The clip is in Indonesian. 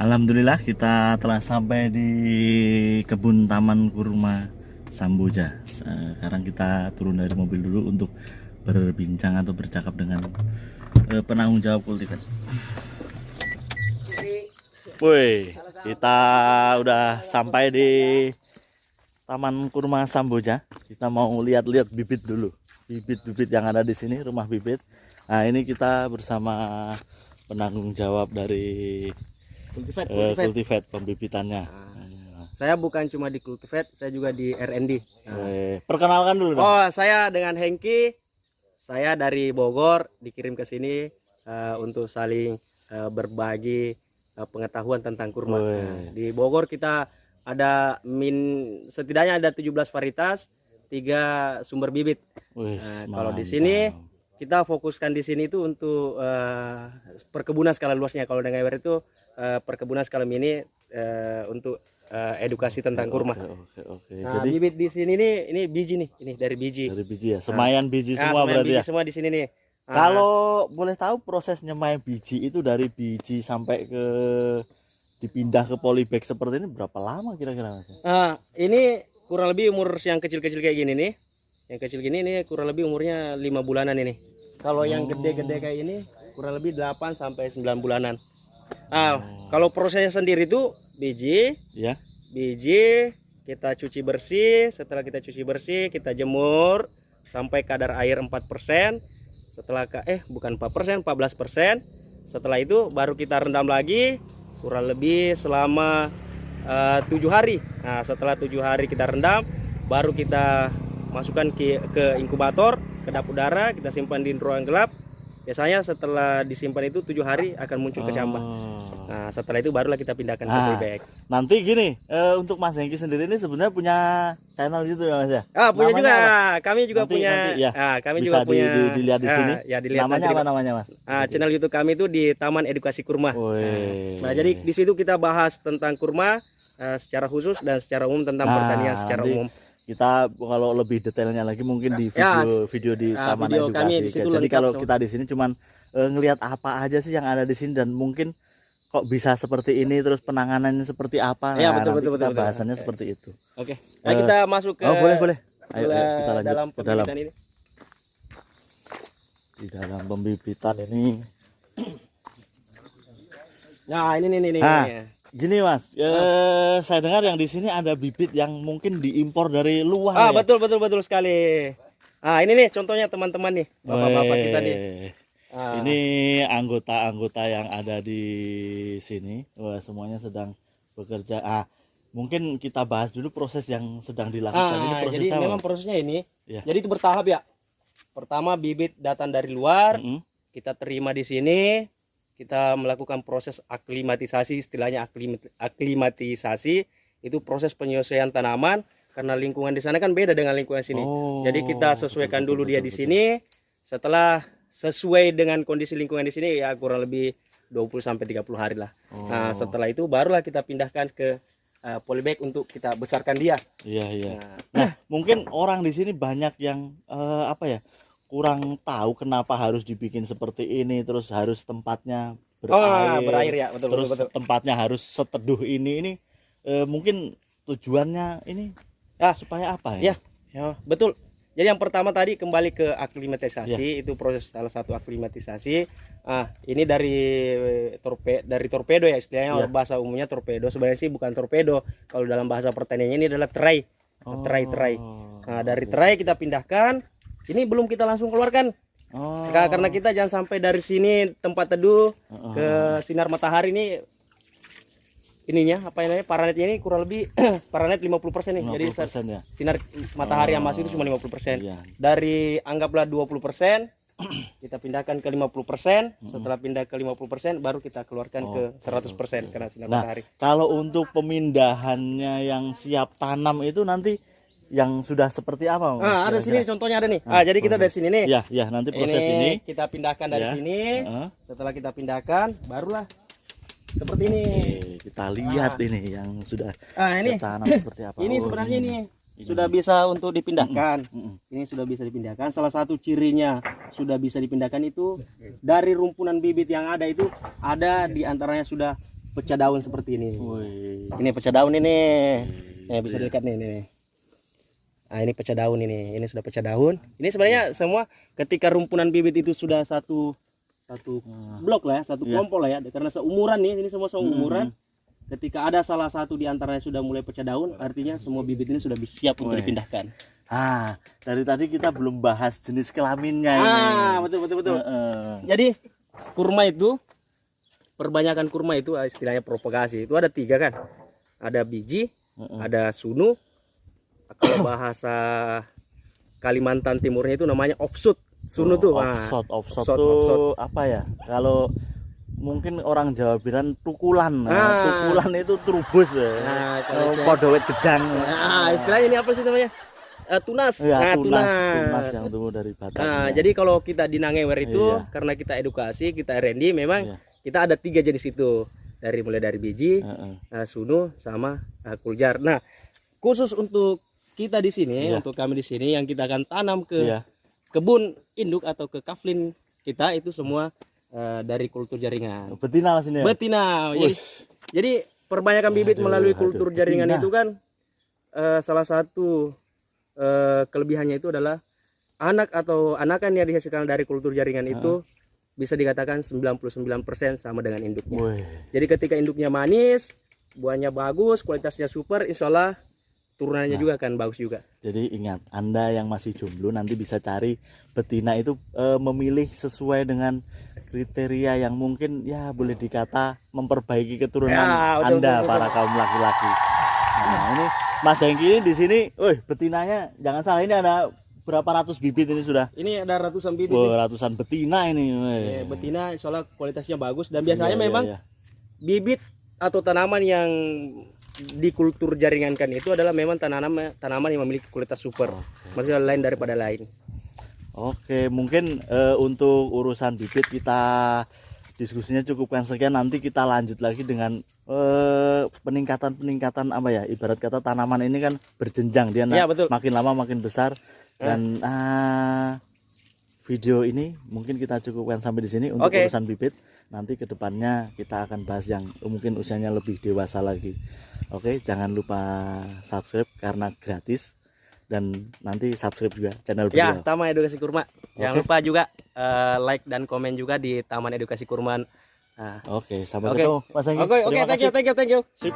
Alhamdulillah kita telah sampai di kebun Taman Kurma Samboja. Sekarang kita turun dari mobil dulu untuk berbincang atau bercakap dengan penanggung jawab kultivan. Woi, kita udah sampai di Taman Kurma Samboja. Kita mau lihat-lihat bibit dulu. Bibit-bibit yang ada di sini, rumah bibit. Nah, ini kita bersama penanggung jawab dari Kultivat pembibitannya. Saya bukan cuma di Kultivat, saya juga di R&D. Perkenalkan dulu dong. Oh, saya dengan Hengki. Saya dari Bogor dikirim ke sini untuk saling berbagi pengetahuan tentang kurma. Di Bogor kita ada setidaknya ada 17 varietas, 3 sumber bibit. Kalau di sini kita fokuskan di sini itu untuk perkebunan skala luasnya. Kalau dengan Ewer itu perkebunan skala mini untuk edukasi tentang kurma. Nah, jadi bibit di sini nih, ini biji nih, ini dari biji. Dari biji ya, semayan biji semua berarti biji ya. Semua di sini nih. Kalau boleh tahu proses nyemai biji itu dari biji sampai ke dipindah ke polybag seperti ini berapa lama kira-kira Mas? Ini kurang lebih umur yang kecil-kecil kayak gini nih. Yang kecil gini nih kurang lebih umurnya 5 bulanan ini. Kalau yang gede-gede kayak ini kurang lebih 8 sampai 9 bulanan. Kalau prosesnya sendiri itu biji, ya. Biji kita cuci bersih. Setelah kita cuci bersih, kita jemur sampai kadar air 4%. Setelah bukan 4%, 14%. Setelah itu baru kita rendam lagi kurang lebih selama 7 hari. Nah, setelah 7 hari kita rendam, baru kita masukkan ke inkubator, kedap udara, kita simpan di ruang gelap. Biasanya setelah disimpan itu 7 hari akan muncul kecambah. Nah, setelah itu barulah kita pindahkan ke polybag. Nanti gini, untuk Mas Hengki sendiri ini sebenarnya punya channel YouTube ya Mas ya? Punya juga. Apa? Kami juga punya. Ya, kami bisa juga punya. Dilihat di sini. Ya, dilihat namanya apa namanya Mas? Channel YouTube kami itu di Taman Edukasi Kurma. Nah, jadi di situ kita bahas tentang kurma secara khusus dan secara umum tentang pertanian secara umum. Kita kalau lebih detailnya lagi mungkin di video di Taman Edukasi. Jadi kalau kita di sini cuman ngelihat apa aja sih yang ada di sini dan mungkin kok bisa seperti ini, terus penanganannya seperti apa. Ya, betul. Bahasannya seperti itu. Oke. Nah, kita masuk ke boleh. Ayo, kita lanjut dalam ke dalam. ini. Di dalam pembibitan ini. Nah, ini nih. Gini Mas, saya dengar yang di sini ada bibit yang mungkin diimpor dari luar. Betul sekali. Ini nih contohnya teman-teman nih, bapak-bapak kita nih. Ini anggota-anggota yang ada di sini. Wah, semuanya sedang bekerja. Mungkin kita bahas dulu proses yang sedang dilakukan. Ini prosesnya. Jadi memang prosesnya ini. Ya. Jadi itu bertahap ya. Pertama bibit datang dari luar, kita terima di sini. Kita melakukan proses aklimatisasi, istilahnya aklimatisasi itu proses penyesuaian tanaman karena lingkungan di sana kan beda dengan lingkungan sini. Jadi kita sesuaikan dulu dia di sini. Setelah sesuai dengan kondisi lingkungan di sini ya kurang lebih 20 sampai 30 hari lah. Nah, setelah itu barulah kita pindahkan ke polybag untuk kita besarkan dia. Iya. Nah, mungkin orang di sini banyak yang kurang tahu kenapa harus dibikin seperti ini, terus harus tempatnya berair ya, betul. Tempatnya harus seteduh ini mungkin tujuannya ini supaya apa ya? Ya, betul. Jadi yang pertama tadi kembali ke aklimatisasi, itu proses salah satu aklimatisasi. Ini dari torpedo ya istilahnya, bahasa umumnya torpedo. Sebenarnya sih bukan torpedo. Kalau dalam bahasa pertanian ini adalah terai. Nah, dari terai kita pindahkan. Ini belum kita langsung keluarkan. Karena kita jangan sampai dari sini tempat teduh ke sinar matahari paranetnya ini kurang lebih paranet 50% nih. Jadi sinar matahari yang masuk itu cuma 50%. Dari anggaplah 20% kita pindahkan ke 50%. Setelah pindah ke 50% baru kita keluarkan ke 100% karena sinar matahari. Kalau untuk pemindahannya yang siap tanam itu nanti yang sudah seperti apa? Ada sini contohnya ada nih. Jadi kita dari sini nih. Ya, nanti proses ini kita pindahkan dari sini. Setelah kita pindahkan, barulah seperti ini. Kita lihat ini yang sudah ini tanam seperti apa. Ini sebenarnya ini sudah bisa untuk dipindahkan. Ini sudah bisa dipindahkan. Salah satu cirinya sudah bisa dipindahkan itu dari rumpunan bibit yang ada itu ada di antaranya sudah pecah daun seperti ini. Wih. Ini pecah daun ini. Bisa dilihat nih. Nah, ini pecah daun ini. Ini sudah pecah daun. Ini sebenarnya semua ketika rumpunan bibit itu sudah satu blok lah ya, satu kelompok lah ya. Karena seumuran nih, ini semua seumuran. Ketika ada salah satu di antaranya sudah mulai pecah daun, artinya semua bibit ini sudah siap untuk dipindahkan. Dari tadi kita belum bahas jenis kelaminnya ini. Betul. Jadi kurma itu, perbanyakan kurma itu istilahnya propagasi. Itu ada 3 kan. Ada biji, ada sunu. Kalau bahasa Kalimantan Timurnya itu namanya offshoot. Sunu tuh. Offshot tuh apa ya? Kalau mungkin orang Jawa bilang tukulan. Tukulan itu trubus ya. Podowet gedang. Istilahnya ini apa sih namanya? Tunas. Tunas yang tumbuh dari batangnya. Jadi kalau kita di Nangewer itu karena kita edukasi, kita R&D, memang kita ada 3 jenis itu. Mulai dari biji, sunu sama kuljar. Nah, khusus untuk kita di sini, untuk kami di sini yang kita akan tanam ke kebun induk atau ke kaflin kita itu semua dari kultur jaringan. Betina mas ini ya? Betina. Jadi perbanyakan bibit melalui kultur jaringan itu kan salah satu kelebihannya itu adalah anak atau anakan yang dihasilkan dari kultur jaringan itu bisa dikatakan 99% sama dengan induknya. Jadi ketika induknya manis, buahnya bagus, kualitasnya super, insya Allah turunannya juga akan bagus juga. Jadi ingat, Anda yang masih jomblo nanti bisa cari betina itu memilih sesuai dengan kriteria yang mungkin ya boleh dikata memperbaiki keturunan Anda para kaum laki-laki. Nah, ini Mas Hengki ini di sini, betinanya jangan salah, ini ada berapa ratus bibit ini sudah? Ini ada ratusan bibit. Ratusan betina ini. Betina soalnya kualitasnya bagus dan biasanya memang bibit atau tanaman yang di kultur jaringankan itu adalah memang tanaman yang memiliki kualitas super. Maksudnya lain daripada lain. Oke, mungkin untuk urusan bibit kita diskusinya cukupkan sekian. Nanti kita lanjut lagi dengan peningkatan apa ya, ibarat kata tanaman ini kan berjenjang, dia makin lama makin besar. Dan video ini mungkin kita cukupkan sampai di sini untuk urusan bibit. Nanti kedepannya kita akan bahas yang mungkin usianya lebih dewasa lagi. Oke, jangan lupa subscribe karena gratis. Dan nanti subscribe juga channel beliau. Taman Edukasi Kurma. Jangan lupa juga like dan komen juga di Taman Edukasi Kurma. Sampai ketemu Mas Hengki. Thank you. Sip.